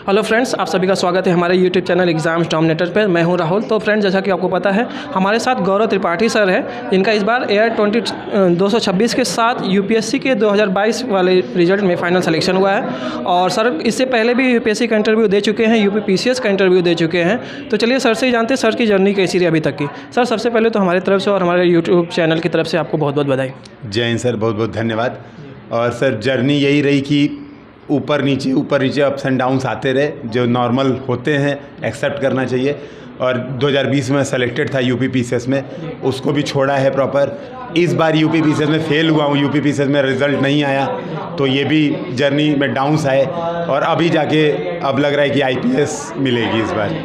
Hello friends, आप सभी का स्वागत है हमारे यूट्यूब चैनल एग्जाम्स डोमिनेटर पर। मैं हूं राहुल। तो फ्रेंड्स, जैसा कि आपको पता है, हमारे साथ गौरव त्रिपाठी सर हैं, जिनका इस बार एयर 226 के साथ यूपीएससी के 2022 वाले रिजल्ट में फाइनल सिलेक्शन हुआ है। और सर इससे पहले भी यूपीएससी का इंटरव्यू दे चुके हैं, यूपी पीसीएस का इंटरव्यू दे चुके हैं। तो चलिए सर से ही जानते हैं सर की जर्नी कैसी रही अभी तक की। सर, सबसे पहले तो हमारी तरफ से और हमारे यूट्यूब चैनल की तरफ से आपको बहुत बहुत बधाई। जय हिंद सर, बहुत बहुत धन्यवाद। और सर, जर्नी यही रही कि ऊपर नीचे अप्स एंड डाउन्स आते रहे, जो नॉर्मल होते हैं, एक्सेप्ट करना चाहिए। और 2020 में सेलेक्टेड था यूपी पीसीएस में, उसको भी छोड़ा है प्रॉपर। इस बार यूपी पीसीएस में फेल हुआ हूँ, यूपी पीसीएस में रिज़ल्ट नहीं आया, तो ये भी जर्नी में डाउन्स आए। और अभी जाके अब लग रहा है कि आईपीएस मिलेगी इस बार।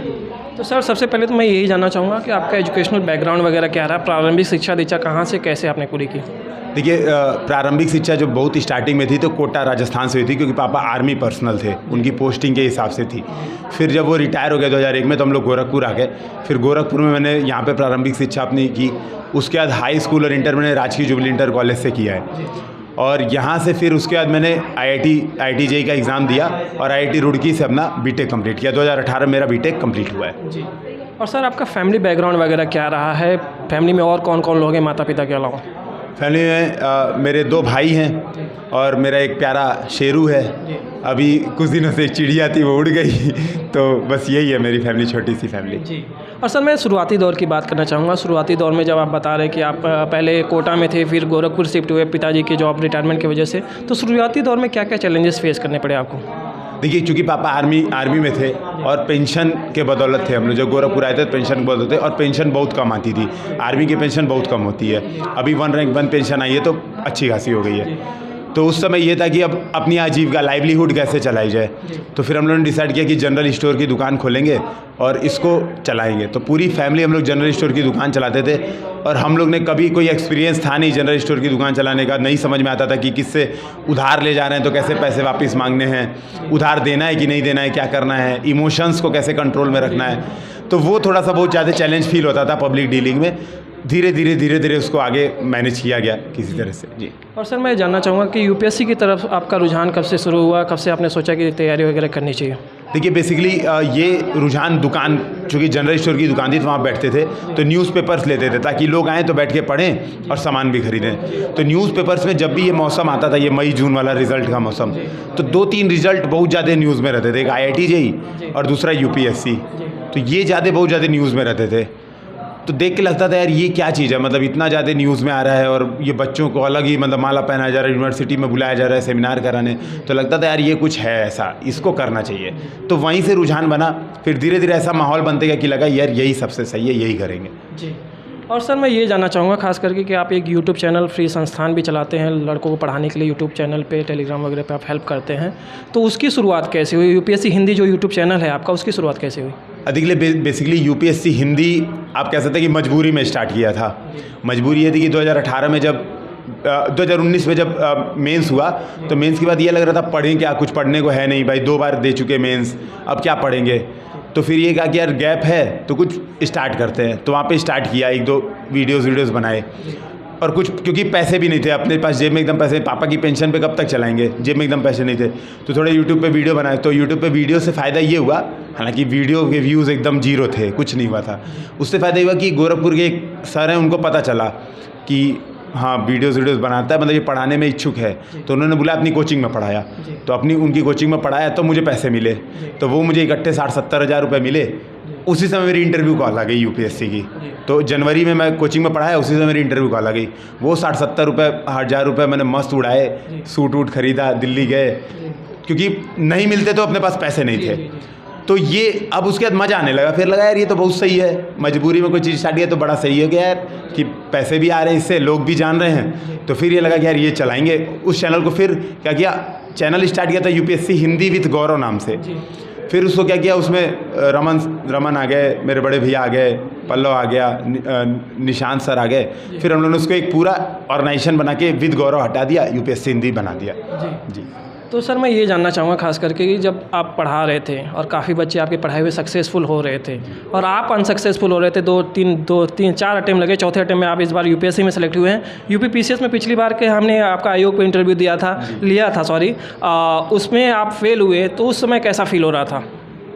तो सर, सबसे पहले तो मैं यही जानना चाहूँगा कि आपका एजुकेशनल बैकग्राउंड वगैरह क्या रहा, प्रारंभिक शिक्षा दीक्षा कहाँ से कैसे आपने पूरी की? देखिए, प्रारंभिक शिक्षा जो बहुत स्टार्टिंग में थी तो कोटा राजस्थान से हुई थी, क्योंकि पापा आर्मी पर्सनल थे, उनकी पोस्टिंग के हिसाब से थी। फिर जब वो रिटायर हो गए 2001 में, तो हम लोग गोरखपुर आ गए। फिर गोरखपुर में मैंने यहाँ पे प्रारंभिक शिक्षा अपनी की। उसके बाद हाई स्कूल और इंटर मैंने राजकीय जुबली इंटर कॉलेज से किया है। और यहाँ से फिर उसके बाद मैंने IIT JEE का एग्ज़ाम दिया और IIT रुड़की से अपना बीटेक कंप्लीट किया। 2018 मेरा बीटेक कंप्लीट हुआ है जी। और सर, आपका फैमिली बैकग्राउंड वगैरह क्या रहा है? फैमिली में और कौन कौन लोग हैं माता पिता के अलावा? फैमिली में मेरे 2 भाई हैं और मेरा एक प्यारा शेरू है। अभी कुछ दिनों से एक चिड़िया थी, वो उड़ गई। तो बस यही है मेरी फैमिली, छोटी सी फैमिली जी। और सर, मैं शुरुआती दौर की बात करना चाहूँगा। शुरुआती दौर में जब आप बता रहे कि आप पहले कोटा में थे, फिर गोरखपुर शिफ्ट हुए पिताजी की जॉब रिटायरमेंट की वजह से, तो शुरुआती दौर में क्या क्या चैलेंजेस फेस करने पड़े आपको? देखिए, चूँकि पापा आर्मी में थे और पेंशन के बदौलत थे, हम लोग जब गोरखपुर आए थे पेंशन के बदौलत थे, और पेंशन बहुत कम आती थी। आर्मी की पेंशन बहुत कम होती है। अभी 1 रैंक 1 पेंशन आई है, तो अच्छी खासी हो गई है। तो उस समय ये था कि अब अपनी आजीविका लाइवलीहुड कैसे चलाई जाए। तो फिर हम लोगों ने डिसाइड किया कि जनरल स्टोर की दुकान खोलेंगे और इसको चलाएंगे। तो पूरी फैमिली हम लोग जनरल स्टोर की दुकान चलाते थे। और हम लोग ने कभी कोई एक्सपीरियंस था नहीं जनरल स्टोर की दुकान चलाने का, नहीं समझ में आता था कि किससे उधार ले जा रहे हैं तो कैसे पैसे वापस मांगने हैं, उधार देना है कि नहीं देना है, क्या करना है, इमोशंस को कैसे कंट्रोल में रखना है। तो वो थोड़ा सा बहुत ज़्यादा चैलेंज फील होता था पब्लिक डीलिंग में। धीरे धीरे उसको आगे मैनेज किया गया किसी तरह से। जी। और सर, मैं जानना चाहूँगा कि यूपीएससी की तरफ आपका रुझान कब से शुरू हुआ, कब से आपने सोचा कि तैयारी वगैरह करनी चाहिए? देखिए, बेसिकली ये रुझान दुकान, चूँकि जनरल स्टोर की दुकान थी तो वहाँ बैठते थे, तो न्यूज़पेपर्स लेते थे ताकि लोग आएँ तो बैठ के पढ़ें और सामान भी खरीदें। तो न्यूज़पेपर्स में जब भी ये मौसम आता था, ये मई जून वाला रिज़ल्ट का मौसम, तो 2-3 रिज़ल्ट बहुत ज़्यादा न्यूज़ में रहते थे। एक IIT JEE और दूसरा UPSC। तो ये बहुत ज़्यादा न्यूज़ में रहते थे। तो देख के लगता था यार ये क्या चीज़ है, मतलब इतना ज़्यादा न्यूज़ में आ रहा है और ये बच्चों को अलग ही मतलब माला पहनाया जा रहा है, यूनिवर्सिटी में बुलाया जा रहा है सेमिनार कराने। तो लगता था यार ये कुछ है ऐसा, इसको करना चाहिए। तो वहीं से रुझान बना। फिर धीरे धीरे ऐसा माहौल बनते गया कि लगा यार यही सबसे सही है, यही करेंगे। जी। और सर, मैं ये जानना चाहूँगा खास करके कि आप एक यूट्यूब चैनल फ्री संस्थान भी चलाते हैं लड़कों को पढ़ाने के लिए। यूट्यूब चैनल पे, टेलीग्राम वगैरह पे आप हेल्प करते हैं, तो उसकी शुरुआत कैसे हुई? यूपीएससी हिंदी जो यूट्यूब चैनल है आपका, उसकी शुरुआत कैसे हुई? देखिए, बेसिकली UPSC हिंदी आप कह सकते हैं कि मजबूरी में स्टार्ट किया था। मजबूरी ये थी कि 2018 में जब 2019 में जब मेंस हुआ, तो मेंस के बाद ये लग रहा था पढ़ें क्या, कुछ पढ़ने को है नहीं भाई, 2 बार दे चुके मेंस, अब क्या पढ़ेंगे। तो फिर ये कहा कि यार गैप है तो कुछ स्टार्ट करते हैं। तो वहाँ पे स्टार्ट किया, 1-2 वीडियोज़ बनाए। और कुछ, क्योंकि पैसे भी नहीं थे अपने पास, जेब में एकदम पैसे, पापा की पेंशन पे कब तक चलाएंगे, जेब में एकदम पैसे नहीं थे। तो थोड़े यूट्यूब पे वीडियो बनाए। तो यूट्यूब पे वीडियो से फ़ायदा ये हुआ, हालांकि वीडियो के व्यूज़ एकदम 0 थे, कुछ नहीं हुआ था। उससे फ़ायदा ये हुआ कि गोरखपुर के एक सर हैं, उनको पता चला कि हाँ वीडियोज़ बनाता है, मतलब ये पढ़ाने में इच्छुक है। तो उन्होंने बोला अपनी कोचिंग में पढ़ाया। तो उनकी कोचिंग में पढ़ाया तो मुझे पैसे मिले। तो वो मुझे इकट्ठे 60-70 हज़ार रुपये मिले। उसी समय मेरी इंटरव्यू कॉल आ गई UPSC की। तो जनवरी में मैं कोचिंग में पढ़ाया, उसी समय मेरी इंटरव्यू कॉल आ गई। वो 60-70 हज़ार रुपये मैंने मस्त उड़ाए, सूट वूट खरीदा, दिल्ली गए, क्योंकि नहीं मिलते तो अपने पास पैसे नहीं थे। तो ये अब उसके बाद मज़ा आने लगा। फिर लगा यार ये तो बहुत सही है, मजबूरी में कोई चीज़ स्टार्ट किया तो बड़ा सही है कि यार कि पैसे भी आ रहे हैं इससे, लोग भी जान रहे हैं। तो फिर ये लगा कि यार ये चलाएंगे उस चैनल को। फिर क्या किया, चैनल स्टार्ट किया था UPSC हिंदी विद गौरव नाम से। फिर उसको क्या किया, उसमें रमन आ गए, मेरे बड़े भैया आ गए, पल्लव आ गया, निशांत सर आ गए। फिर हम लोगों ने उसको एक पूरा ऑर्गेनाइजेशन बना के विद गौरव हटा दिया, UPSC हिंदी बना दिया। जी। तो सर मैं ये जानना चाहूँगा खास करके कि जब आप पढ़ा रहे थे और काफ़ी बच्चे आपकी पढ़ाई में सक्सेसफुल हो रहे थे और आप अनसक्सेसफुल हो रहे थे, दो तीन चार अटेम्प्ट लगे, चौथे अटेम्प्ट में आप इस बार यूपीएससी में सेलेक्ट हुए हैं। यूपी पीसीएस में पिछली बार के हमने आपका आयोग पे इंटरव्यू लिया था उसमें आप फेल हुए, तो उस समय कैसा फील हो रहा था?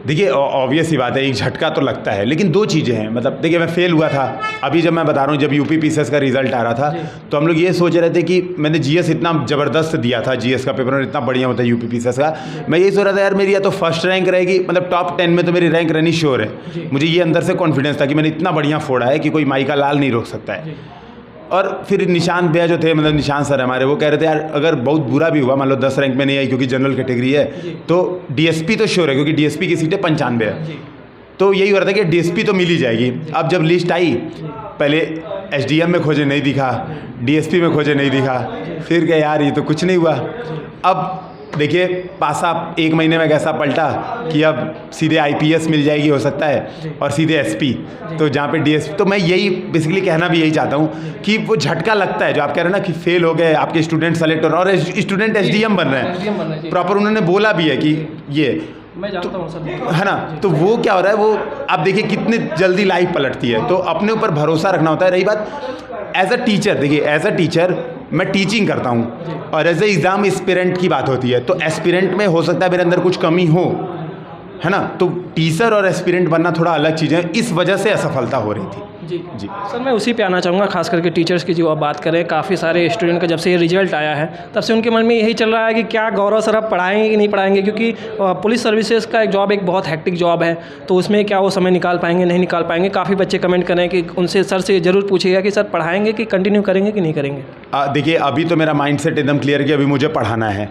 देखिए ऑब्वियस ही बात है, एक झटका तो लगता है, लेकिन दो चीज़ें हैं। मतलब देखिए मैं फेल हुआ था, अभी जब मैं बता रहा हूँ जब यूपी पीसीएस का रिजल्ट आ रहा था तो हम लोग ये सोच रहे थे कि मैंने जीएस इतना ज़बरदस्त दिया था, जीएस का पेपर इतना बढ़िया होता है यूपी पीसीएस का। मैं यही सोच रहा था यार मेरी या तो फर्स्ट रैंक रहेगी, मतलब टॉप 10 में तो मेरी रैंक रहनी श्योर है। मुझे ये अंदर से कॉन्फिडेंस था कि मैंने इतना बढ़िया फोड़ा है कि कोई माई का लाल नहीं रोक सकता है। और फिर निशान भैया जो थे, मतलब निशान सर हमारे, वो कह रहे थे यार अगर बहुत बुरा भी हुआ, मान लो 10 रैंक में नहीं आई क्योंकि जनरल कैटेगरी है, तो डीएसपी तो श्योर है क्योंकि डीएसपी की सीटें 95 है, तो यही हो रहा था कि डीएसपी तो मिल ही जाएगी। अब जब लिस्ट आई, पहले एसडीएम में खोजे नहीं दिखा, डीएसपी में खोजे नहीं दिखा, फिर क्या यार ये तो कुछ नहीं हुआ। अब देखिए पासा 1 महीने में कैसा पलटा कि अब सीधे आईपीएस मिल जाएगी हो सकता है और सीधे एसपी, तो जहाँ पे डीएसपी। तो मैं यही बेसिकली कहना भी यही चाहता हूँ कि वो झटका लगता है जो आप कह रहे हैं ना कि फेल हो गए, आपके स्टूडेंट सेलेक्ट हो रहे हैं और स्टूडेंट एसडीएम बन रहे हैं, प्रॉपर उन्होंने बोला भी है कि ये मैं जानता हूँ सर, है ना। तो वो क्या हो रहा है, वो आप देखिए कितनी जल्दी लाइफ पलटती है, तो अपने ऊपर भरोसा रखना होता है। रही बात एज अ टीचर, देखिए एज अ टीचर मैं टीचिंग करता हूँ और एज ए एग्ज़ाम एस्पिरेंट की बात होती है, तो एस्पिरेंट में हो सकता है मेरे अंदर कुछ कमी हो, है ना। तो टीचर और एस्पिरेंट बनना थोड़ा अलग चीज़ है, इस वजह से असफलता हो रही थी। जी सर मैं उसी पे आना चाहूँगा, खास करके टीचर्स की जो आप बात करें, काफ़ी सारे स्टूडेंट का जब से ये रिजल्ट आया है तब से उनके मन में यही चल रहा है कि क्या गौरव सर अब पढ़ाएंगे कि नहीं पढ़ाएंगे, क्योंकि पुलिस सर्विसेज का एक जॉब एक बहुत हेक्टिक जॉब है, तो उसमें क्या वो समय निकाल पाएंगे नहीं निकाल पाएंगे। काफ़ी बच्चे कमेंट करें कि उनसे सर से ज़रूर पूछिएगा कि सर पढ़ाएंगे कि कंटिन्यू करेंगे कि नहीं करेंगे। देखिए अभी तो मेरा माइंड सेट एकदम क्लियर है कि अभी मुझे पढ़ाना है।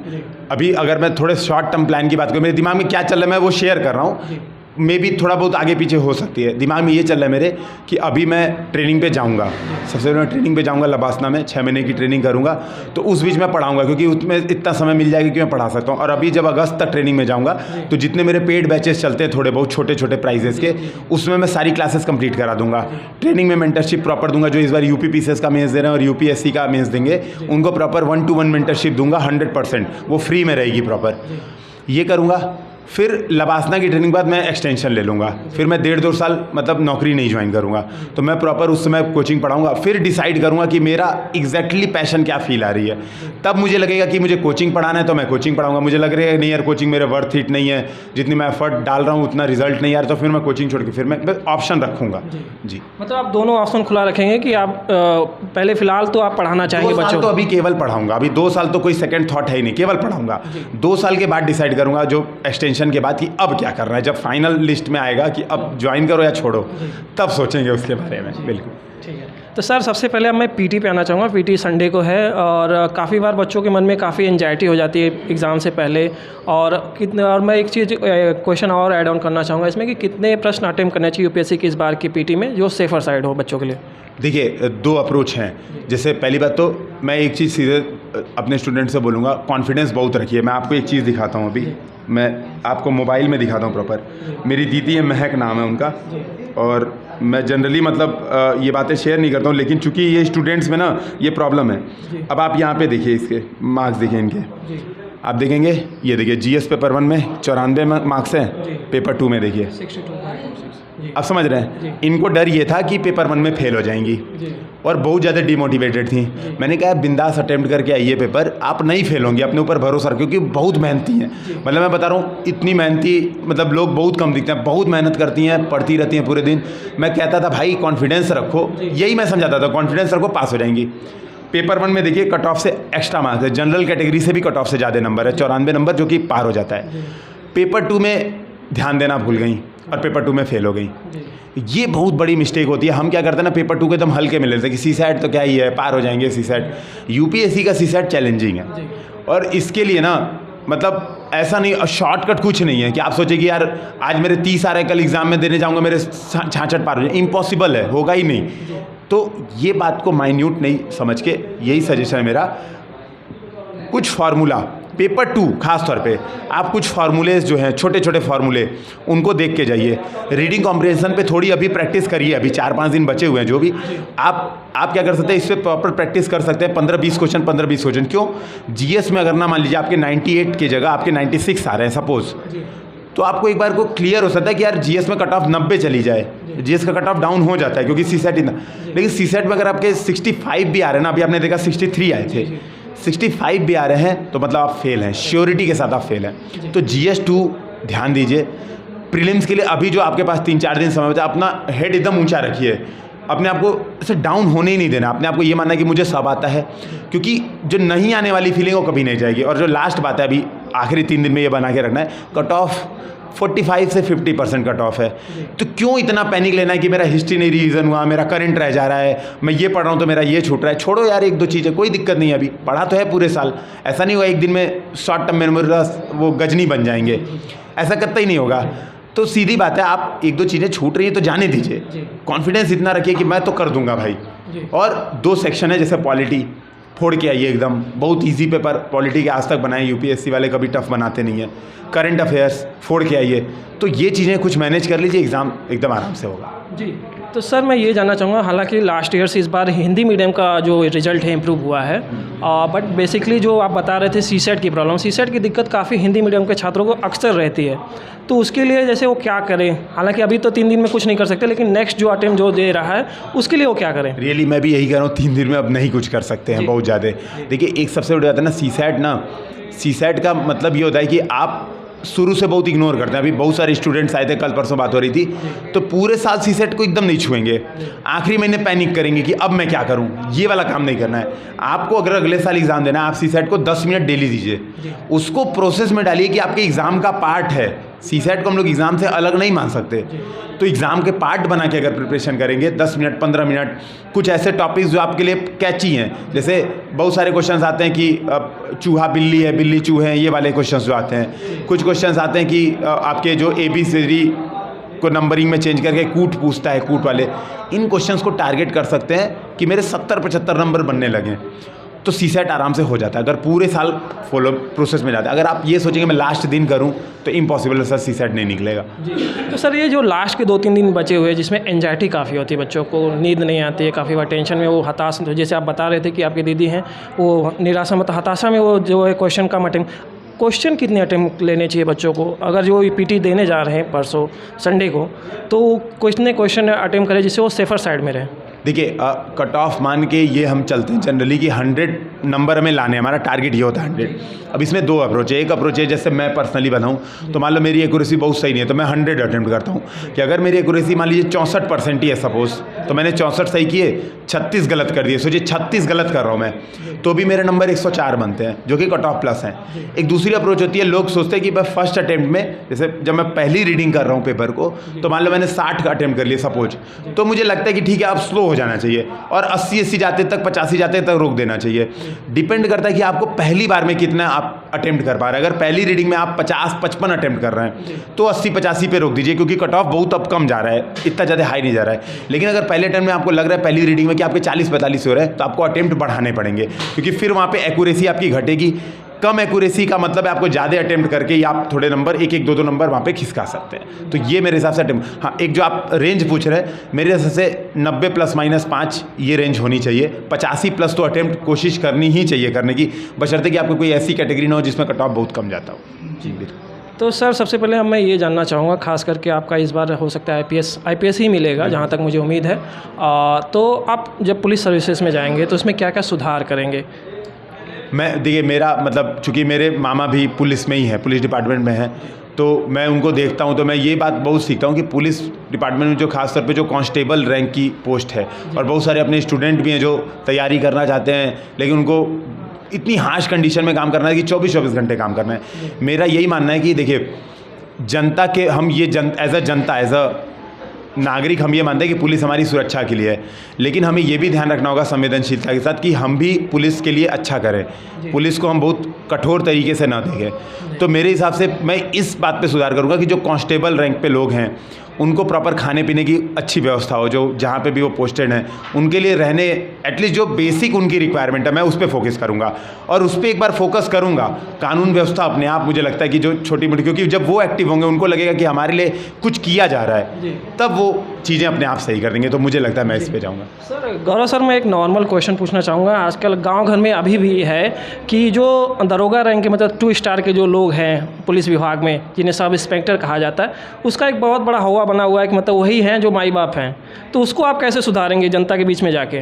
अभी अगर मैं थोड़े शॉर्ट टर्म प्लान की बात करूँ, मेरे दिमाग में क्या चल रहा है मैं वो शेयर कर रहा हूँ, मे भी थोड़ा बहुत आगे पीछे हो सकती है। दिमाग में ये चल रहा है मेरे कि अभी मैं ट्रेनिंग पे जाऊंगा, सबसे पहले मैं ट्रेनिंग पे जाऊंगा लबासना में, 6 महीने की ट्रेनिंग करूंगा, तो उस बीच में पढ़ाऊंगा क्योंकि उसमें इतना समय मिल जाएगा कि मैं पढ़ा सकता हूं। और अभी जब अगस्त तक ट्रेनिंग में जाऊंगा तो जितने मेरे पेड बैचेस चलते हैं थोड़े बहुत छोटे छोटे प्राइजेस के, उसमें मैं सारी क्लासेस कंप्लीट करा दूंगा। ट्रेनिंग में मेंटरशिप प्रॉपर दूंगा, जो इस बार यूपी पीसीएस का मेंस दे रहे हैं और यूपीएससी का मेंस देंगे उनको प्रॉपर 1-to-1 मेंटरशिप दूंगा 100%, वो फ्री में रहेगी प्रॉपर, ये करूँगा। फिर लबासना की ट्रेनिंग बाद मैं एक्सटेंशन ले लूँगा, फिर मैं 1.5-2 साल मतलब नौकरी नहीं ज्वाइन करूँगा, तो मैं प्रॉपर उस समय कोचिंग पढ़ाऊँगा। फिर डिसाइड करूँगा कि मेरा एग्जैक्टली पैशन क्या फील आ रही है, तब मुझे लगेगा कि मुझे कोचिंग पढ़ाना है तो मैं कोचिंग पढ़ाऊँगा। मुझे लग रहा है नहीं यार कोचिंग मेरे वर्थ इट नहीं है, जितनी मैं एफर्ट डाल रहा हूँ उतना रिजल्ट नहीं आ रहा, तो फिर मैं कोचिंग छोड़ के फिर मैं ऑप्शन रखूँगा। जी मतलब आप दोनों ऑप्शन खुला रखेंगे कि आप पहले फिलहाल तो आप पढ़ाना चाहेंगे बच्चों तो अभी केवल पढ़ाऊँगा, अभी 2 साल तो कोई सेकेंड थॉट है ही नहीं, केवल पढ़ाऊँगा। 2 साल के बाद डिसाइड करूँगा जो एक्सटेंशन के बाद कि अब क्या करना है। जब फाइनल लिस्ट में आएगा कि अब ज्वाइन करो या छोड़ो, तब सोचेंगे उसके बारे में। बिल्कुल ठीक है। तो सर सबसे पहले अब मैं पीटी पे आना चाहूँगा। पीटी संडे को है और काफ़ी बार बच्चों के मन में काफ़ी एंजाइटी हो जाती है एग्ज़ाम से पहले, और मैं एक चीज़ क्वेश्चन और ऐड ऑन करना चाहूँगा इसमें कि कितने प्रश्न अटेम्प्ट करने चाहिए यूपीएससी की इस बार की पीटी में जो सेफर साइड हो बच्चों के लिए? देखिए 2 अप्रोच हैं। जैसे पहली बात तो मैं एक चीज़ सीधे अपने स्टूडेंट से बोलूँगा, कॉन्फिडेंस बहुत रखिए। मैं आपको एक चीज़ दिखाता हूँ, अभी मैं आपको मोबाइल में दिखाता हूँ प्रॉपर। मेरी दीदी है, महक नाम है उनका, और मैं जनरली मतलब ये बातें शेयर नहीं करता हूँ, लेकिन चूंकि ये स्टूडेंट्स में ना ये प्रॉब्लम है। अब आप यहाँ पे देखिए, इसके मार्क्स देखिए इनके, आप देखेंगे ये देखिए जीएस पेपर 1 में 94 मार्क्स हैं, पेपर 2 में देखिए 62। आप समझ रहे हैं, इनको डर ये था कि पेपर 1 में फेल हो जाएंगी और बहुत ज़्यादा डिमोटिवेटेड थी। मैंने कहा बिंदास अटेम्प्ट करके आइए पेपर, आप नहीं फेल होंगे, अपने ऊपर भरोसा रखो, क्योंकि बहुत मेहनती हैं। मतलब मैं बता रहा हूँ इतनी मेहनती, मतलब लोग बहुत कम दिखते हैं, बहुत मेहनत करती हैं, पढ़ती रहती हैं पूरे दिन। मैं कहता था भाई कॉन्फिडेंस रखो, यही मैं समझाता था, कॉन्फिडेंस रखो पास हो जाएंगी। पेपर 1 में देखिए कट ऑफ से एक्स्ट्रा मार्क्स है, जनरल कैटेगरी से भी कट ऑफ से ज़्यादा नंबर है, 94 नंबर, जो कि पार हो जाता है। पेपर 2 में ध्यान देना भूल गई और पेपर 2 में फेल हो गई। ये बहुत बड़ी मिस्टेक होती है। हम क्या करते हैं ना, पेपर 2 को एकदम हल्के में लेते हैं कि सीसैट तो क्या ही है, पार हो जाएंगे सीसैट। यूपीएससी का सीसैट चैलेंजिंग है, और इसके लिए ना मतलब ऐसा नहीं, शॉर्टकट कुछ नहीं है कि आप सोचे कि यार आज मेरे 30 आ रहे, कल एग्जाम में देने जाऊंगा मेरे 66 पार हो जाए, इम्पॉसिबल है, होगा ही नहीं। तो ये बात को माइन्यूट नहीं समझ के, यही सजेशन है मेरा, कुछ फार्मूला पेपर 2 खास तौर पे आप कुछ फार्मूलेज जो हैं, छोटे छोटे फार्मूले, उनको देख के जाइए। रीडिंग कॉम्प्रिहेंशन पे थोड़ी अभी प्रैक्टिस करिए, अभी 4-5 दिन बचे हुए हैं। जो भी आप क्या कर सकते हैं, इस पर प्रॉपर प्रैक्टिस कर सकते हैं। 15-20 क्वेश्चन क्यों? जीएस में अगर ना मान लीजिए आपके 98 की जगह आपके 96 आ रहे हैं सपोज, तो आपको एक बार को क्लियर हो सकता है कि यार जीएस में कट ऑफ 90 चली जाए, जीएस का कट ऑफ डाउन हो जाता है क्योंकि सीसेट इतना। लेकिन सीसेट में अगर आपके 65 भी आ रहे हैं ना, अभी आपने देखा 63 आए थे, 65 भी आ रहे हैं तो मतलब आप फेल हैं, श्योरिटी के साथ आप फेल हैं। तो GS2 ध्यान दीजिए। प्रीलिम्स के लिए अभी जो आपके पास 3-4 दिन समय बचा, अपना हेड एकदम ऊंचा रखिए, अपने आप को ऐसे डाउन होने ही नहीं देना। अपने आप को ये मानना है कि मुझे सब आता है, क्योंकि जो नहीं आने वाली फीलिंग वो कभी नहीं जाएगी। और जो लास्ट बात है, अभी आखिरी 3 दिन में ये बना के रखना है, कट ऑफ 45 से 50% कट ऑफ है। तो क्यों इतना पैनिक लेना है कि मेरा हिस्ट्री नहीं रिवीजन हुआ, मेरा करंट रह जा रहा है, मैं ये पढ़ रहा हूँ तो मेरा ये छूट रहा है। छोड़ो यार, 1-2 चीज़ें, कोई दिक्कत नहीं है, अभी पढ़ा तो है पूरे साल। ऐसा नहीं हुआ एक दिन में शॉर्ट टर्म मेमोरी वो गजनी बन जाएंगे, ऐसा करता ही नहीं होगा। तो सीधी बात है, आप 1-2 चीज़ें छूट रही है तो जाने दीजिए, कॉन्फिडेंस इतना रखिए कि मैं तो कर दूंगा भाई। और 2 सेक्शन है, जैसे पॉलिटी फोड़ के आइए एकदम, बहुत इजी पेपर पॉलिटी के आज तक बनाए, यूपीएससी वाले कभी टफ बनाते नहीं है। करंट अफेयर्स फोड़ के आइए, तो ये चीज़ें कुछ मैनेज कर लीजिए, एग्ज़ाम एकदम आराम से होगा। जी, तो सर मैं ये जानना चाहूँगा, हालांकि लास्ट ईयर से इस बार हिंदी मीडियम का जो रिजल्ट है इम्प्रूव हुआ है, बट बेसिकली जो आप बता रहे थे सीसेट की प्रॉब्लम, सीसेट की दिक्कत काफ़ी हिंदी मीडियम के छात्रों को अक्सर रहती है। तो उसके लिए जैसे वो क्या करें? हालांकि अभी तो 3 दिन में कुछ नहीं कर सकते, लेकिन नेक्स्ट जो अटेम्प्ट जो दे रहा है उसके लिए वो क्या करें? रियली मैं भी यही कह रहा हूँ, 3 दिन में अब नहीं कुछ कर सकते हैं बहुत ज़्यादा। देखिए, एक सबसे बड़ी बात है ना, सीसेट का मतलब ये होता है कि आप शुरू से बहुत इग्नोर करते हैं। अभी बहुत सारे स्टूडेंट्स आए थे, कल परसों बात हो रही थी, तो पूरे साल सीसेट को एकदम नहीं छुएंगे, आखिरी महीने पैनिक करेंगे कि अब मैं क्या करूं। ये वाला काम नहीं करना है आपको। अगर अगले साल एग्जाम देना है, आप सीसेट को 10 मिनट डेली दीजिए, उसको प्रोसेस में डालिए कि आपके एग्जाम का पार्ट है। सीसेट को हम लोग एग्जाम से अलग नहीं मान सकते, तो एग्जाम के पार्ट बना के अगर प्रिपरेशन करेंगे 10 मिनट 15 मिनट, कुछ ऐसे टॉपिक्स जो आपके लिए कैची हैं, जैसे बहुत सारे क्वेश्चंस आते हैं कि चूहा बिल्ली है, बिल्ली चूहे हैं, ये वाले क्वेश्चंस जो आते हैं। कुछ क्वेश्चंस आते हैं कि आपके जो ABCD को नंबरिंग में चेंज करके कूट पूछता है, कूट वाले, इन क्वेश्चंस को टारगेट कर सकते हैं कि मेरे 70-75 नंबर बनने लगे, तो सीसेट आराम से हो जाता है अगर पूरे साल फॉलो प्रोसेस में जाता है। अगर आप ये सोचेंगे मैं लास्ट दिन करूं तो इम्पॉसिबल है सर, सीसेट नहीं निकलेगा। तो सर ये जो लास्ट के 2-3 दिन बचे हुए हैं, जिसमें एंजाइटी काफ़ी होती है, बच्चों को नींद नहीं आती है, काफ़ी बार टेंशन में वो हताश, जैसे आप बता रहे थे कि आपकी दीदी हैं वो निराशा मतलब हताशा में वो जो है क्वेश्चन कितने अटेम्प्ट लेने चाहिए बच्चों को? अगर जो PT देने जा रहे हैं परसों संडे को, तो कितने क्वेश्चन अटेम्प्ट करें जिससे वो सेफर साइड में रहे? देखिए, कट ऑफ मान के ये हम चलते हैं जनरली कि 100 नंबर हमें लाने, हमारा टारगेट ये होता है 100। अब इसमें 2 अप्रोच है। एक अप्रोच है जैसे मैं पर्सनली बनाऊँ, तो मान लो मेरी एक्यूरेसी बहुत सही नहीं है तो मैं 100 अटेम्प्ट करता हूँ कि अगर मेरी एक्यूरेसी मान लीजिए 64% ही है सपोज, तो मैंने 64 सही किए, 36 गलत कर दिए, सोचिए 36 गलत कर रहा हूँ मैं, तो भी मेरे नंबर 104 बनते हैं, जो कि कट ऑफ प्लस हैं। एक दूसरी अप्रोच होती है, लोग सोचते हैं कि मैं फर्स्ट अटेम्प्ट में, जैसे जब मैं पहली रीडिंग कर रहा हूँ पेपर को, तो मान लो मैंने 60 का अटेम्प्ट कर लिया सपोज, तो मुझे लगता है कि ठीक है अब स्लो हो जाना चाहिए और 80 जाते तक, 85 जाते तक रोक देना चाहिए। डिपेंड करता है कि आपको पहली बार में कितना आप अटेम्प्ट कर पा रहे हैं। अगर पहली रीडिंग में आप 50-55 अटेम्प्ट कर रहे हैं तो 80-85 पे रोक दीजिए, क्योंकि कट ऑफ बहुत अब कम जा रहा है, इतना ज़्यादा हाई नहीं जा रहा है। लेकिन अगर पहले अटेम्प्ट में आपको लग रहा है पहली रीडिंग में कि आपके 40-45 हो रहे हैं, तो आपको अटेम्प्ट बढ़ाने पड़ेंगे, क्योंकि फिर वहाँ पे एक्यूरेसी आपकी घटेगी। कम एक्यूरेसी का मतलब है आपको ज़्यादा अटेम्प्ट करके या आप थोड़े नंबर 1-1, 2-2 नंबर वहाँ पे खिसका सकते हैं। तो ये मेरे हिसाब से अटेम्प्ट, हाँ एक जो आप रेंज पूछ रहे हैं, मेरे हिसाब से 90 ±5 ये रेंज होनी चाहिए। 85+ तो अटेम्प्ट कोशिश करनी ही चाहिए करने की, बशर्ते कि आपको कोई ऐसी कैटेगरी ना हो जिसमें कट ऑफ बहुत कम जाता हो। जी तो सर सबसे पहले मैं ये जानना चाहूँगा, खास करके आपका इस बार हो सकता है IPS ही मिलेगा जहाँ तक मुझे उम्मीद है, तो आप जब पुलिस सर्विसेज में जाएंगे तो उसमें क्या क्या सुधार करेंगे? मैं देखिए, मेरा मतलब चूँकि मेरे मामा भी पुलिस में ही है, पुलिस डिपार्टमेंट में है, तो मैं उनको देखता हूँ तो मैं ये बात बहुत सीखता हूँ कि पुलिस डिपार्टमेंट में जो खासतौर पे जो कांस्टेबल रैंक की पोस्ट है, और बहुत सारे अपने स्टूडेंट भी हैं जो तैयारी करना चाहते हैं, लेकिन उनको इतनी हार्श कंडीशन में काम करना है कि 24-24 घंटे काम करना है। मेरा यही मानना है कि देखिए, जनता के हम ये एज अ नागरिक हम ये मानते हैं कि पुलिस हमारी सुरक्षा के लिए है, लेकिन हमें ये भी ध्यान रखना होगा संवेदनशीलता के साथ कि हम भी पुलिस के लिए अच्छा करें। पुलिस को हम बहुत कठोर तरीके से ना देखें। तो मेरे हिसाब से मैं इस बात पे सुधार करूँगा कि जो कांस्टेबल रैंक पे लोग हैं उनको प्रॉपर खाने पीने की अच्छी व्यवस्था हो, जो जहाँ पे भी वो पोस्टेड हैं उनके लिए रहने एटलीस्ट जो बेसिक उनकी रिक्वायरमेंट है मैं उस पर फोकस करूँगा। और उस पर एक बार फोकस करूँगा, कानून व्यवस्था अपने आप मुझे लगता है कि जो छोटी मोटी, क्योंकि जब वो एक्टिव होंगे उनको लगेगा कि हमारे लिए कुछ किया जा रहा है, तब वो चीज़ें अपने आप सही कर देंगे। तो मुझे लगता है मैं इस पर जाऊँगा। सर गौरव सर, मैं एक नॉर्मल क्वेश्चन पूछना चाहूँगा। आजकल गांव घर में अभी भी है कि जो दरोगा रैंक के मतलब 2 स्टार के जो लोग हैं पुलिस विभाग में, जिन्हें सब इंस्पेक्टर कहा जाता है, उसका एक बहुत बड़ा हवा बना हुआ है कि मतलब वही हैं जो माई बाप हैं। तो उसको आप कैसे सुधारेंगे जनता के बीच में जाके?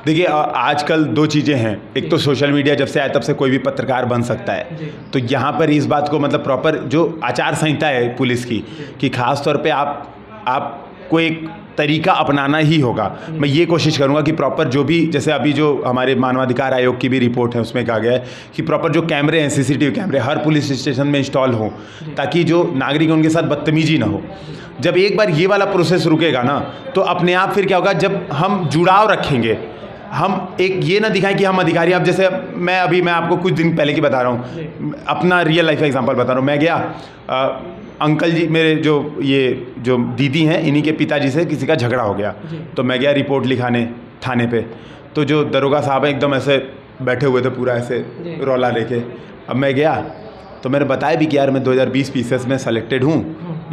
देखिए आजकल 2 चीज़ें हैं। एक तो सोशल मीडिया जब से आया तब से कोई भी पत्रकार बन सकता है। तो यहाँ पर इस बात को मतलब प्रॉपर जो आचार संहिता है पुलिस की कि खास तौर पे आपको एक तरीका अपनाना ही होगा। मैं ये कोशिश करूँगा कि प्रॉपर जो भी, जैसे अभी जो हमारे मानवाधिकार आयोग की भी रिपोर्ट है उसमें कहा गया है कि प्रॉपर जो कैमरे हैं, CCTV कैमरे हर पुलिस स्टेशन में इंस्टॉल हो, ताकि जो नागरिक उनके साथ बदतमीजी ना हो। जब एक बार ये वाला प्रोसेस रुकेगा ना, तो अपने आप फिर क्या होगा, जब हम जुड़ाव रखेंगे, हम एक ये ना दिखाएं कि हम अधिकारी। अब जैसे मैं आपको कुछ दिन पहले की बता रहा हूँ, अपना रियल लाइफ एग्जांपल बता रहा हूँ। मैं गया अंकल जी, मेरे जो दीदी हैं, इन्हीं के पिताजी से किसी का झगड़ा हो गया, तो मैं गया रिपोर्ट लिखाने थाने पे। तो जो दरोगा साहब हैं एकदम ऐसे बैठे हुए थे, पूरा ऐसे रौला लेके। अब मैं गया तो मैंने बताया भी कि यार मैं 2020 पीसेस में सेलेक्टेड हूँ,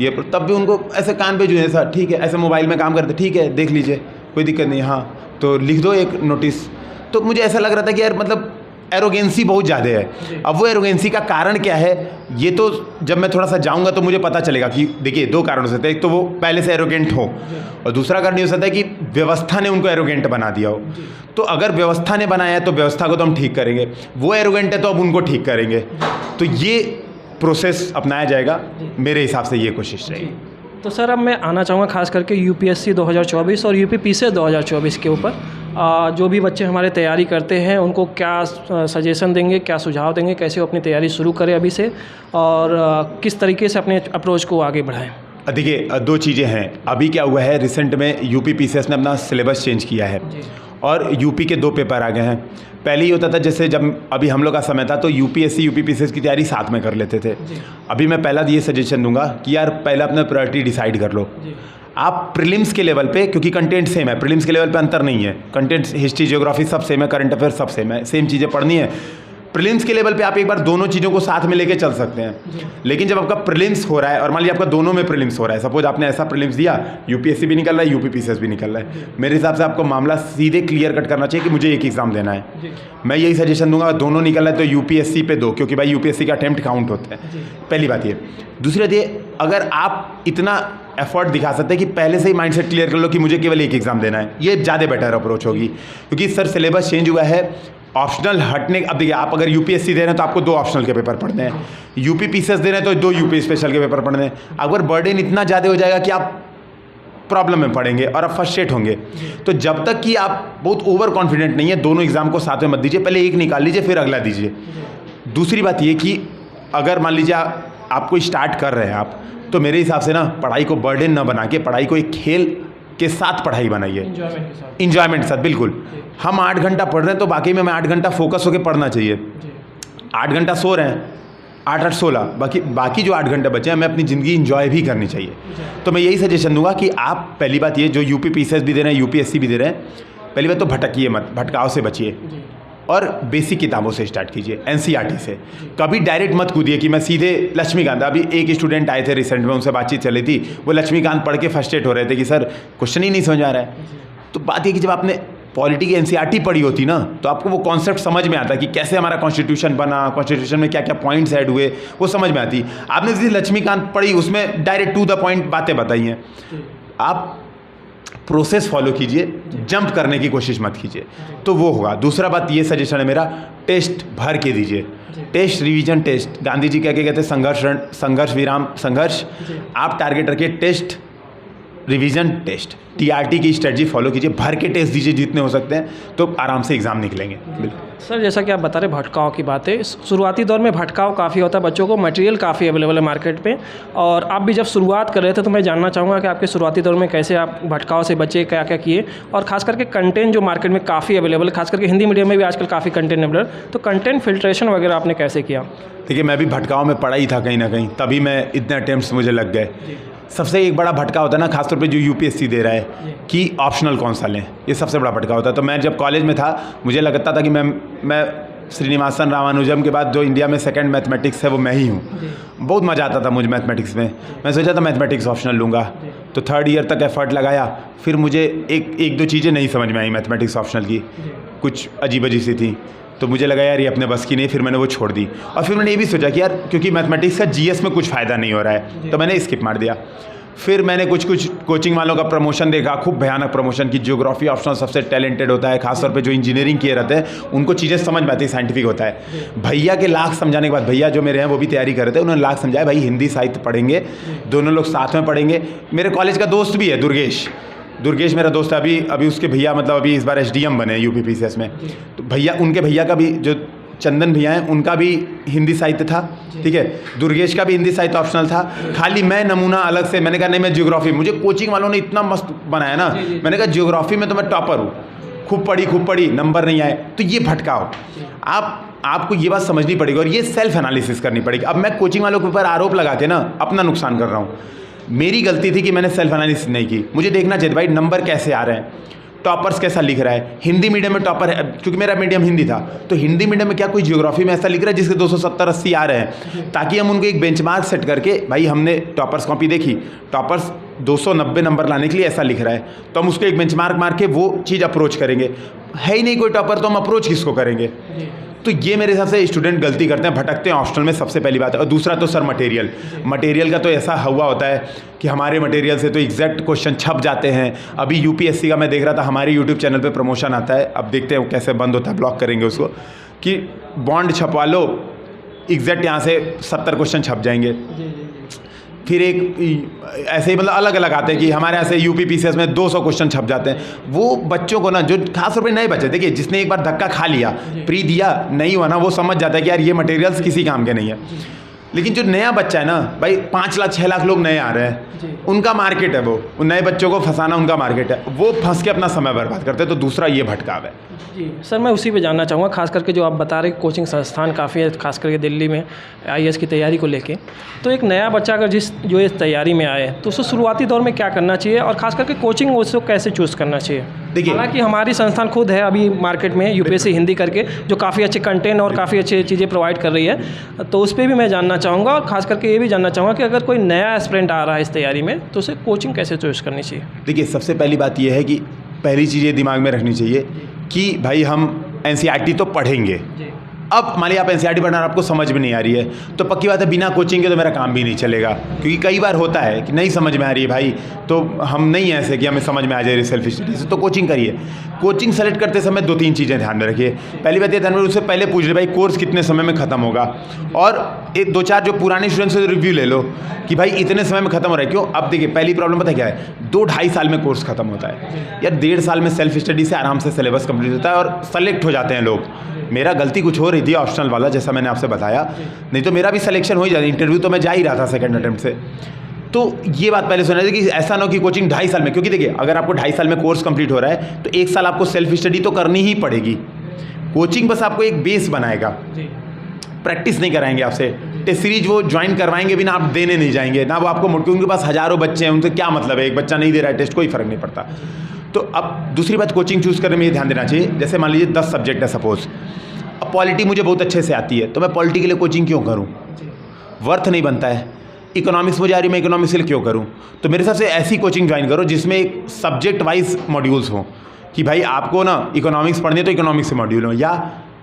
ये तब भी उनको ऐसे कान पे जुए, सर ठीक है, ऐसे मोबाइल में काम करते, ठीक है देख लीजिए कोई दिक्कत नहीं, हाँ तो लिख दो एक नोटिस। तो मुझे ऐसा लग रहा था कि यार मतलब एरोगेंसी बहुत ज़्यादा है। अब वो एरोगेंसी का कारण क्या है, ये तो जब मैं थोड़ा सा जाऊंगा तो मुझे पता चलेगा कि देखिए 2 कारण हो सकते हैं। एक तो वो पहले से एरोगेंट हो, और दूसरा कारण ये हो सकता है कि व्यवस्था ने उनको एरोगेंट बना दिया हो। तो अगर व्यवस्था ने बनाया है तो व्यवस्था को तो हम ठीक करेंगे, वो एरोगेंट है तो अब उनको ठीक करेंगे। तो ये प्रोसेस अपनाया जाएगा, मेरे हिसाब से ये कोशिश रहेगी। तो सर अब मैं आना चाहूँगा खास करके UPSC 2024 और UP PCS 2024 के ऊपर। जो भी बच्चे हमारे तैयारी करते हैं उनको क्या सजेशन देंगे, क्या सुझाव देंगे, कैसे वो अपनी तैयारी शुरू करें अभी से, और किस तरीके से अपने अप्रोच को आगे बढ़ाएं? देखिए 2 चीज़ें हैं। अभी क्या हुआ है, रिसेंट में UP PCS ने अपना सिलेबस चेंज किया है और UP के 2 पेपर आ गए हैं। पहले ही होता था, जैसे जब अभी हम लोग का समय था तो UPSC UP PCS की तैयारी साथ में कर लेते थे। अभी मैं पहला ये सजेशन दूंगा कि यार पहले अपना प्रायोरिटी डिसाइड कर लो। आप प्रीलिम्स के लेवल पे, क्योंकि कंटेंट सेम है, प्रीलिम्स के लेवल पे अंतर नहीं है, कंटेंट हिस्ट्री ज्योग्राफी सब सेम है, करंट अफेयर सब सेम है, सेम चीज़ें पढ़नी है। प्रीलिम्स के लेवल पे आप एक बार दोनों चीज़ों को साथ में लेके चल सकते हैं। लेकिन जब आपका प्रीलिम्स हो रहा है और मान लीजिए आपका दोनों में प्रीलिम्स हो रहा है, सपोज आपने ऐसा प्रीलिम्स दिया, UPSC भी निकल रहा है, UP PCS भी निकल रहा है, मेरे हिसाब से आपको मामला सीधे क्लियर कट करना चाहिए कि मुझे एक एग्जाम देना है। मैं यही सजेशन दूंगा, दोनों निकल रहा है तो UPSC पे दो, क्योंकि भाई UPSC का अटेम्प्ट काउंट होता है। पहली बात ये। दूसरी बात ये, अगर आप इतना एफर्ट दिखा सकते हैं कि पहले से ही माइंडसेट क्लियर कर लो कि मुझे केवल एक एग्जाम देना है, ये ज़्यादा बेटर अप्रोच होगी। क्योंकि सर सिलेबस चेंज हुआ है, ऑप्शनल हटने। अब देखिए आप अगर UPSC दे रहे हैं तो आपको 2 ऑप्शनल के पेपर पढ़ने हैं, UP PCS दे रहे हैं तो 2 UP स्पेशल के पेपर पढ़ने हैं। अगर बर्डन इतना ज़्यादा हो जाएगा कि आप प्रॉब्लम में पड़ेंगे और आप फ्रस्ट्रेट होंगे। तो जब तक कि आप बहुत ओवर कॉन्फिडेंट नहीं है, दोनों एग्जाम को साथ में मत दीजिए, पहले एक निकाल लीजिए फिर अगला दीजिए। दूसरी बात ये कि अगर मान लीजिए आपको स्टार्ट कर रहे हैं आप, तो मेरे हिसाब से ना पढ़ाई को बर्डन ना बना के पढ़ाई को एक खेल के साथ पढ़ाई बनाइए, इंजॉयमेंट के साथ। बिल्कुल, हम 8 घंटा पढ़ रहे हैं तो बाकी में 8 घंटा फोकस होकर पढ़ना चाहिए। 8 घंटा सो रहे हैं, 8 16, बाकी जो 8 घंटे बचे हैं हमें अपनी ज़िंदगी इंजॉय भी करनी चाहिए। तो मैं यही सजेशन दूंगा कि आप पहली बात ये, जो UP PCS भी दे रहे हैं, UPSC भी दे रहे हैं, पहली बात तो भटकिए मत, भटकाव से बचिए और बेसिक किताबों से स्टार्ट कीजिए, NCERT से। कभी डायरेक्ट मत कूदिए कि मैं सीधे लक्ष्मीकांत। अभी एक स्टूडेंट आए थे रिसेंट में, उनसे बातचीत चली थी, वो लक्ष्मीकांत पढ़ के फ्रस्ट्रेट हो रहे थे कि सर क्वेश्चन ही नहीं समझ आ रहा है। तो बात ये कि जब आपने पॉलिटी की NCERT पढ़ी होती ना, तो आपको वो कॉन्सेप्ट समझ में आता कि कैसे हमारा कॉन्स्टिट्यूशन बना, कॉन्स्टिट्यूशन में क्या क्या पॉइंट्स ऐड हुए, वो समझ में आती। आपने जिस लक्ष्मीकांत पढ़ी उसमें डायरेक्ट टू द पॉइंट बातें बताई हैं। आप प्रोसेस फॉलो कीजिए, जंप करने की कोशिश मत कीजिए, तो वो होगा। दूसरा बात ये सजेशन है मेरा, टेस्ट भर के दीजिए, test revision test. Gandhi ji क्या कहते हैं, संघर्ष विराम संघर्ष। आप टारगेट रखिए टेस्ट रिवीजन टेस्ट, TRT की स्ट्रेटजी फॉलो कीजिए, भर के टेस्ट दीजिए जितने हो सकते हैं, तो आराम से एग्ज़ाम निकलेंगे। बिल्कुल सर, जैसा कि आप बता रहे भटकाव की बातें, शुरुआती दौर में भटकाव काफ़ी होता है, बच्चों को मटेरियल काफ़ी अवेलेबल है मार्केट पे, और आप भी जब शुरुआत कर रहे थे तो मैं जानना चाहूँगा कि आपके शुरुआती दौर में कैसे आप भटकाव से बचे, क्या क्या किए, और खास करके कंटेंट जो मार्केट में काफ़ी अवेलेबल है, खास करके हिंदी मीडियम में भी आजकल काफ़ी कंटेंट अवेलेबल, तो कंटेंट फिल्ट्रेशन वगैरह आपने कैसे किया? देखिए, मैं भी भटकाव में पड़ा ही था कहीं ना कहीं, तभी मैं इतने अटेम्प्ट्स मुझे लग गए। सबसे एक बड़ा भटका होता है ना, खासतौर पे जो UPSC दे रहा है कि ऑप्शनल कौन सा लें, ये सबसे बड़ा भटका होता है। तो मैं जब कॉलेज में था मुझे लगता था कि मैं श्रीनिवासन रामानुजम के बाद जो इंडिया में सेकंड मैथमेटिक्स है वो मैं ही हूँ। बहुत मज़ा आता था मुझे मैथमेटिक्स में। मैं सोचा था मैथमेटिक्स ऑप्शनल लूँगा, तो 3rd ईयर तक एफर्ट लगाया, फिर मुझे एक दो चीज़ें नहीं समझ में आई मैथमेटिक्स ऑप्शनल की, कुछ अजीब अजीब सी थी, तो मुझे लगा यार ये अपने बस की नहीं, फिर मैंने वो छोड़ दी। और फिर मैंने ये भी सोचा कि यार क्योंकि मैथमेटिक्स का GS में कुछ फ़ायदा नहीं हो रहा है, तो मैंने स्किप मार दिया। फिर मैंने कुछ कोचिंग वालों का प्रमोशन देखा, खूब भयानक प्रमोशन की, ज्योग्राफी ऑप्शनल सबसे टैलेंटेड होता है, खासतौर पे जो इंजीनियरिंग किए रहते हैं उनको चीज़ें समझ में आती है, साइंटिफिक होता है। भैया के लाख समझाने के बाद, भैया जो मेरे हैं वो भी तैयारी कर रहे थे, उन्होंने लाख समझाया भाई हिंदी साहित्य पढ़ेंगे, दोनों लोग साथ में पढ़ेंगे। मेरे कॉलेज का दोस्त भी है दुर्गेश मेरा दोस्त है, अभी उसके भैया मतलब अभी इस बार SDM बने UPPCS में, तो भैया उनके भैया का भी जो चंदन भैया हैं उनका भी हिंदी साहित्य था, ठीक है, दुर्गेश का भी हिंदी साहित्य ऑप्शनल था, खाली मैं नमूना अलग से। मैंने कहा नहीं मैं ज्योग्राफी, मुझे कोचिंग वालों ने इतना मस्त बनाया ना, मैंने कहा ज्योग्राफी में तो मैं टॉपर हूँ, खूब पढ़ी नंबर नहीं आए, तो ये भटकाओ। आपको ये बात समझनी पड़ेगी और ये सेल्फ एनालिसिस करनी पड़ेगी। अब मैं कोचिंग वालों के ऊपर आरोप लगा के ना अपना नुकसान कर रहा हूँ। मेरी गलती थी कि मैंने सेल्फ एनालिसिस नहीं की। मुझे देखना चाहिए भाई नंबर कैसे आ रहे हैं, टॉपर्स कैसा लिख रहा है। हिंदी मीडियम में टॉपर है, क्योंकि मेरा मीडियम हिंदी था, तो हिंदी मीडियम में क्या कोई ज्योग्राफी में ऐसा लिख रहा है जिसके 270-80 आ रहे हैं, ताकि हम उनको एक बेंचमार्क सेट करके, भाई हमने टॉपर्स कॉपी देखी, टॉपर्स 290 नंबर लाने के लिए ऐसा लिख रहा है, तो हम उसको एक बेंचमार्क मार के वो चीज़ अप्रोच करेंगे। है ही नहीं कोई टॉपर, तो हम अप्रोच किसको करेंगे? तो ये मेरे हिसाब से स्टूडेंट गलती करते हैं, भटकते हैं ऑप्शनल में, सबसे पहली बात है। और दूसरा तो सर मटेरियल का तो ऐसा हुआ होता है कि हमारे मटेरियल से तो एग्जैक्ट क्वेश्चन छप जाते हैं। अभी UPSC का मैं देख रहा था, हमारे यूट्यूब चैनल पे प्रमोशन आता है, अब देखते हैं कैसे बंद होता है, ब्लॉक करेंगे उसको, कि बॉन्ड छपवा लो, एग्जैक्ट यहाँ से 70 क्वेश्चन छप जाएंगे। फिर एक ऐसे ही मतलब अलग अलग आते हैं कि हमारे यहाँ से UPPCS में 200 क्वेश्चन छप जाते हैं। वो बच्चों को ना, जो खास तौर पे नए बच्चे, देखिए जिसने एक बार धक्का खा लिया, प्री दिया, नहीं हुआ ना, वो समझ जाता है कि यार ये मटेरियल्स किसी काम के नहीं है। लेकिन जो नया बच्चा है ना भाई, 5 लाख 6 लाख लोग नए आ रहे हैं, उनका मार्केट है वो नए बच्चों को फंसाना उनका मार्केट है, वो फंस के अपना समय बर्बाद करते हैं। तो दूसरा ये भटकाव है। जी सर, मैं उसी पे जानना चाहूँगा, खास करके जो आप बता रहे कोचिंग संस्थान काफ़ी है, खास करके दिल्ली में IAS की तैयारी को लेके, तो एक नया बच्चा अगर जो इस तैयारी में आए तो उसको शुरुआती दौर में क्या करना चाहिए, और खास करके कोचिंग उसको कैसे चूज़ करना चाहिए? देखिए, हालांकि हमारी संस्थान खुद है अभी मार्केट में UPSC हिंदी करके, जो काफ़ी अच्छे कंटेंट और काफ़ी अच्छी चीज़ें प्रोवाइड कर रही है, तो उस पर भी मैं जानना चाहूँगा। और खास करके ये भी जानना चाहूँगा कि अगर कोई नया एस्पिरेंट आ रहा है इस तैयारी में, तो उसे कोचिंग कैसे चूज़ करनी चाहिए? देखिए, सबसे पहली बात यह है कि पहली चीज़ ये दिमाग में रखनी चाहिए कि भाई हम NCERT तो पढ़ेंगे। अब मान लिया आप NCERT पढ़ना आपको समझ में नहीं आ रही है, तो पक्की बात है बिना कोचिंग के तो मेरा काम भी नहीं चलेगा, क्योंकि कई बार होता है कि नहीं समझ में आ रही है भाई, तो हम नहीं ऐसे कि हमें समझ में आ जाए सेल्फ स्टडी से, तो कोचिंग करिए। कोचिंग सेलेक्ट करते समय 2-3 चीज़ें ध्यान में रखिए। पहली बात ये ध्यान में, उससे पहले पूछ रहे भाई कोर्स कितने समय में ख़त्म होगा, और 1-2-4 जो पुराने स्टूडेंट्स से रिव्यू ले लो कि भाई इतने समय में ख़त्म हो रहा है। क्यों? अब देखिए, पहली प्रॉब्लम पता क्या है, 2-2.5 साल में कोर्स खत्म होता है यार, 1.5 साल में सेल्फ स्टडी से आराम से सिलेबस कंप्लीट होता है और सेलेक्ट हो जाते हैं लोग। मेरा गलती कुछ हो रही थी ऑप्शनल वाला, जैसा मैंने आपसे बताया, नहीं तो मेरा भी सिलेक्शन हो ही जाता, इंटरव्यू तो मैं जा ही रहा था सेकंड अटेम्प्ट से। तो ये बात पहले सुना कि ऐसा ना हो कि कोचिंग 2.5 साल में, क्योंकि देखिए अगर आपको 2.5 साल में कोर्स कंप्लीट हो रहा है तो 1 साल आपको सेल्फ स्टडी तो करनी ही पड़ेगी। कोचिंग बस आपको एक बेस बनाएगा, प्रैक्टिस नहीं कराएंगे आपसे, टेस्ट सीरीज वो ज्वाइन करवाएंगे भी ना, आप देने नहीं जाएंगे ना, वो आपको मुड़ के, उनके पास हज़ारों बच्चे हैं, उनसे क्या मतलब है, एक बच्चा नहीं दे रहा है टेस्ट, कोई फ़र्क नहीं पड़ता। तो अब दूसरी बात, कोचिंग चूज़ करने में ये ध्यान देना चाहिए, जैसे मान लीजिए 10 सब्जेक्ट है सपोज़, अब पॉलिटी मुझे बहुत अच्छे से आती है, तो मैं पॉलिटी के लिए कोचिंग क्यों करूँ? वर्थ नहीं बनता है। इकोनॉमिक्स मुझे आ रही है, मैं इकोनॉमिक्स के लिए क्यों करूँ? तो मेरे हिसाब से ऐसी कोचिंग ज्वाइन करो जिसमें एक सब्जेक्ट वाइज मॉड्यूल्स हों, कि भाई आपको ना इकोनॉमिक्स पढ़नी है तो इकोनॉमिक्स से मॉड्यूल हो। या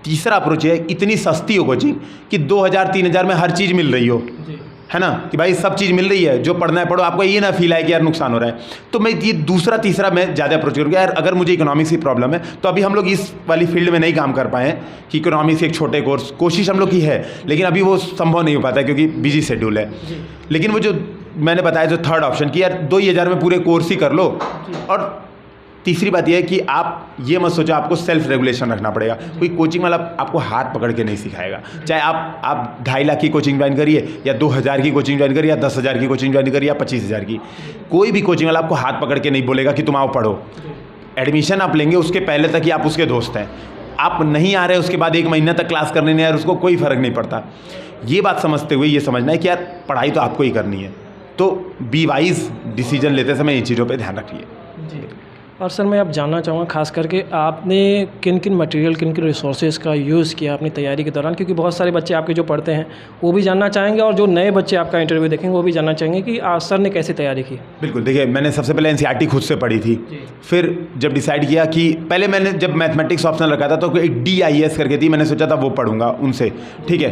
तीसरा अप्रोच है, इतनी सस्ती हो कोचिंग कि 2000-3000 में हर चीज़ मिल रही हो, है ना, कि भाई सब चीज़ मिल रही है, जो पढ़ना है पढ़ो, आपको ये ना फील आए कि यार नुकसान हो रहा है। तो मैं ये दूसरा तीसरा मैं ज़्यादा अप्रोच करूँगा, यार अगर मुझे इकोनॉमिक्स की प्रॉब्लम है तो अभी हम लोग इस वाली फील्ड में नहीं काम कर पाए हैं कि इकोनॉमिक्स एक छोटे कोर्स, कोशिश हम लोग की है लेकिन अभी वो संभव नहीं हो पाता है क्योंकि बिजी शेड्यूल है। लेकिन वो जो मैंने बताया जो थर्ड ऑप्शन कि यार 2 ही हज़ार में पूरे कोर्स ही कर लो। और तीसरी बात यह है कि आप ये मत सोचो आपको सेल्फ रेगुलेशन रखना पड़ेगा। कोई कोचिंग वाला आपको हाथ पकड़ के नहीं सिखाएगा। चाहे आप 2.5 लाख की कोचिंग ज्वाइन करिए या 2,000 की कोचिंग ज्वाइन करिए या 10,000 की कोचिंग ज्वाइन करिए या 25,000 की, कोई भी कोचिंग वाला आपको हाथ पकड़ के नहीं बोलेगा कि तुम आओ पढ़ो। एडमिशन आप लेंगे उसके पहले तक ही आप उसके दोस्त हैं। आप नहीं आ रहे उसके बाद 1 महीना तक क्लास करने नहीं आ रहे, उसको कोई फ़र्क नहीं पड़ता। ये बात समझते हुए ये समझना है कि यार पढ़ाई तो आपको ही करनी है, तो बी वाइज डिसीजन लेते समय इन चीज़ों पे ध्यान रखिए। और सर मैं अब जानना चाहूँगा खास करके आपने किन किन मटेरियल किन किन रिसोर्सेज का यूज़ किया अपनी तैयारी के दौरान, क्योंकि बहुत सारे बच्चे आपके जो पढ़ते हैं वो भी जानना चाहेंगे और जो नए बच्चे आपका इंटरव्यू देखेंगे वो भी जानना चाहेंगे कि सर ने कैसे तैयारी की। बिल्कुल, देखिए मैंने सबसे पहले एनसीईआरटी खुद से पढ़ी थी। फिर जब डिसाइड किया कि पहले मैंने जब मैथमेटिक्स ऑप्शनल रखा था तो एक DIS करके थी, मैंने सोचा था वो पढ़ूंगा उनसे, ठीक है।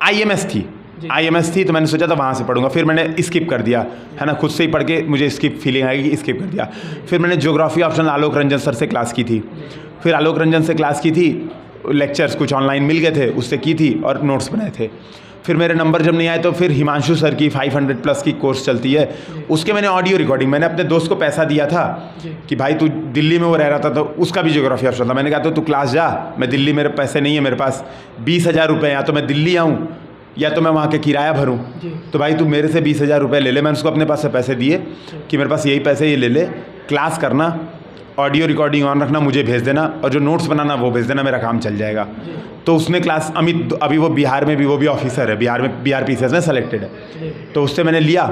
IMS थी तो मैंने सोचा था वहाँ से पढ़ूंगा, फिर मैंने स्किप कर दिया, है ना, खुद से ही पढ़ के मुझे स्किप फीलिंग आएगी कि स्किप कर दिया। फिर मैंने geography optional Alok Ranjan sir से क्लास की थी, फिर आलोक रंजन से क्लास की थी, लेक्चर्स कुछ ऑनलाइन मिल गए थे उससे की थी और नोट्स बनाए थे। फिर मेरे नंबर जब नहीं आए तो फिर हिमांशु सर की 500+ की कोर्स चलती है, उसके मैंने ऑडियो रिकॉर्डिंग, मैंने अपने दोस्त को पैसा दिया था कि भाई तू दिल्ली में वो रह रहा था तो उसका भी ज्योग्राफी ऑप्शन था, मैंने कहा तो तू क्लास जा, मैं दिल्ली, मेरे पैसे नहीं है मेरे पास, 20,000 रुपये, या तो मैं दिल्ली आऊँ या तो मैं वहाँ के किराया भरूँ, तो भाई तू मेरे से 20,000 रुपये ले ले। मैंने उसको अपने पास से पैसे दिए कि मेरे पास यही पैसे, ये ले ले, क्लास करना, ऑडियो रिकॉर्डिंग ऑन रखना, मुझे भेज देना और जो नोट्स बनाना वो भेज देना, मेरा काम चल जाएगा। तो उसने क्लास, अमित अभी वो बिहार में भी, वो भी ऑफिसर है, बिहार में BRPCS में सेलेक्टेड है, तो उससे मैंने लिया।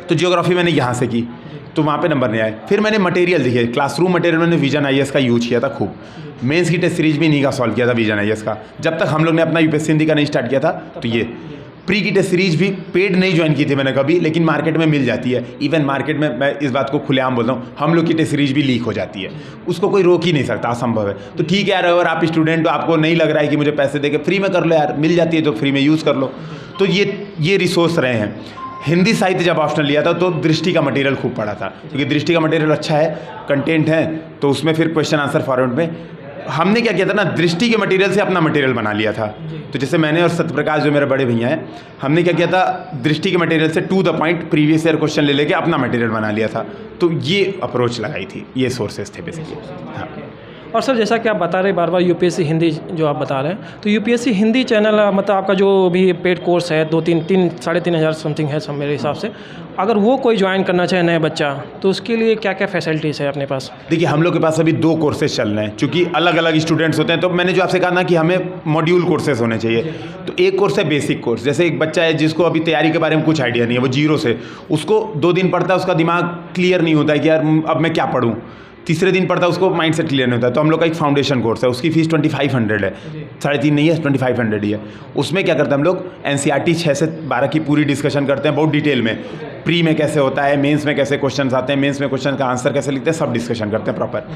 तो जियोग्राफी मैंने यहाँ से की तो वहाँ पे नंबर नहीं आए। फिर मैंने मटेरियल देखिए, क्लासरूम मटेरियल मैंने विजन IAS का यूज किया था खूब। मेंस की टेस्ट सीरीज भी इन्हीं का सॉल्व किया था विजन IAS का, जब तक हम लोग ने अपना UPSC हिंदी का नहीं स्टार्ट किया था। तो ये प्री की टेस्ट सीरीज भी पेड नहीं ज्वाइन की थी मैंने कभी, लेकिन मार्केट में मिल जाती है। इवन मार्केट में, मैं इस बात को खुलेआम बोलता हूँ, हम लोग की टेस्ट सीरीज भी लीक हो जाती है, उसको कोई रोक ही नहीं सकता, असंभव है। तो ठीक है यार, अगर आप स्टूडेंट हो, आपको नहीं लग रहा है कि मुझे पैसे दे के फ्री में कर लो यार, मिल जाती है तो फ्री में यूज़ कर लो। तो ये रिसोर्स रहे हैं। हिंदी साहित्य जब ऑप्शनल लिया था तो दृष्टि का मटेरियल खूब पढ़ा था, क्योंकि दृष्टि का मटेरियल अच्छा है, कंटेंट है, तो उसमें फिर क्वेश्चन आंसर फॉर्मेट में हमने क्या किया था ना, दृष्टि के मटेरियल से अपना मटेरियल बना लिया था। तो जैसे मैंने और सत्यप्रकाश जो मेरे बड़े भैया हैं, हमने क्या किया था, दृष्टि के मटेरियल से to the point previous year question ले लेके अपना मटेरियल बना लिया था। तो ये अप्रोच लगाई थी, ये सोर्सेज थे बेसिकली। हाँ। और सर जैसा कि आप बता रहे बार बार UPSC हिंदी जो आप बता रहे हैं, तो UPSC हिंदी चैनल मतलब आपका जो भी पेड कोर्स है 3,500 हज़ार समथिंग है सब मेरे हिसाब से, अगर वो कोई ज्वाइन करना चाहे नया बच्चा, तो उसके लिए क्या क्या फैसिलिटीज़ है अपने पास? देखिए हम लोग के पास अभी 2 कोर्सेज चल रहे हैं, चूँकि अलग अलग स्टूडेंट्स होते हैं, तो मैंने जो आपसे कहा ना कि हमें मॉड्यूल कोर्सेज होने चाहिए। तो एक कोर्स है बेसिक कोर्स, जैसे एक बच्चा है जिसको अभी तैयारी के बारे में कुछ आइडिया नहीं है, वो जीरो से, उसको 2 दिन पढ़ता है, उसका दिमाग क्लियर नहीं होता है कि यार अब मैं क्या पढ़ूँ। तीसरे दिन पढ़ता है, उसको माइंड सेट क्लियर नहीं होता है। तो हम लोग का एक फाउंडेशन कोर्स है, उसकी फीस 2500 है, 3.5 नहीं है, 2500 ही है। उसमें क्या करते हैं हम लोग, NCERT 6 से 12 की पूरी डिस्कशन करते हैं बहुत डिटेल में, प्री में कैसे होता है, मेंस में कैसे क्वेश्चंस आते हैं, मेंस में क्वेश्चन का आंसर कैसे लिखते हैं, सब डिस्कशन करते हैं प्रॉपर।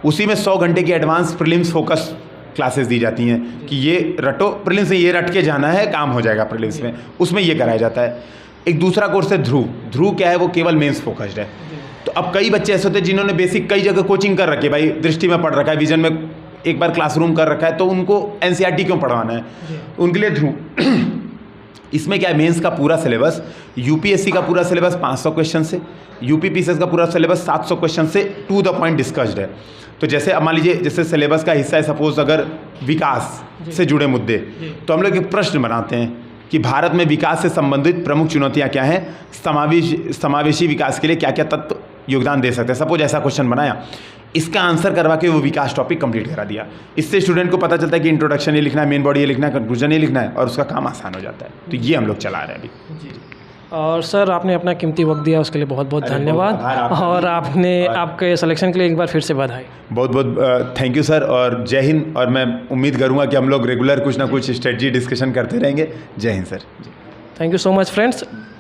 उसी में 100 घंटे की एडवांस प्रीलिम्स फोकस क्लासेस दी जाती हैं कि ये रटो, प्रीलिम्स में ये रट के जाना है, काम हो जाएगा प्रीलिम्स में, उसमें ये कराया जाता है। एक दूसरा कोर्स है ध्रुव क्या है, वो केवल मेंस फोकस्ड है। तो अब कई बच्चे ऐसे होते हैं जिन्होंने बेसिक कई जगह कोचिंग कर रखी है, भाई दृष्टि में पढ़ रखा है, विजन में एक बार क्लासरूम कर रखा है, तो उनको NCERT क्यों पढ़वाना है, उनके लिए ध्रुव। इसमें क्या है, मेंस का पूरा सिलेबस, UPSC का पूरा सिलेबस 500 क्वेश्चन से, UPPCS का पूरा सिलेबस 700 क्वेश्चन से टू द पॉइंट डिस्कस्ड है। तो जैसे अब मान लीजिए, जैसे सिलेबस का हिस्सा है सपोज अगर विकास से जुड़े मुद्दे, तो हम लोग एक प्रश्न बनाते हैं कि भारत में विकास से संबंधित प्रमुख चुनौतियां क्या हैं, समावेशी विकास के लिए क्या क्या तत्व योगदान दे सकते हैं। सपोज ऐसा क्वेश्चन बनाया, इसका आंसर करवा के वो विकास टॉपिक कंप्लीट करा दिया। इससे स्टूडेंट को पता चलता है कि इंट्रोडक्शन ये लिखना है, मेन बॉडी ये लिखना है, कंक्लूजन ये लिखना है, और उसका काम आसान हो जाता है। तो ये हम लोग चला रहे हैं अभी। और सर आपने अपना कीमती वक्त दिया, उसके लिए बहुत बहुत धन्यवाद। और आपने आपके सिलेक्शन के लिए एक बार फिर से बधाई। बहुत बहुत थैंक यू सर, और जय हिंद। और मैं उम्मीद करूँगा कि हम लोग रेगुलर कुछ ना कुछ स्ट्रेटजी डिस्कशन करते रहेंगे। जय Hind sir. Thank you so much friends.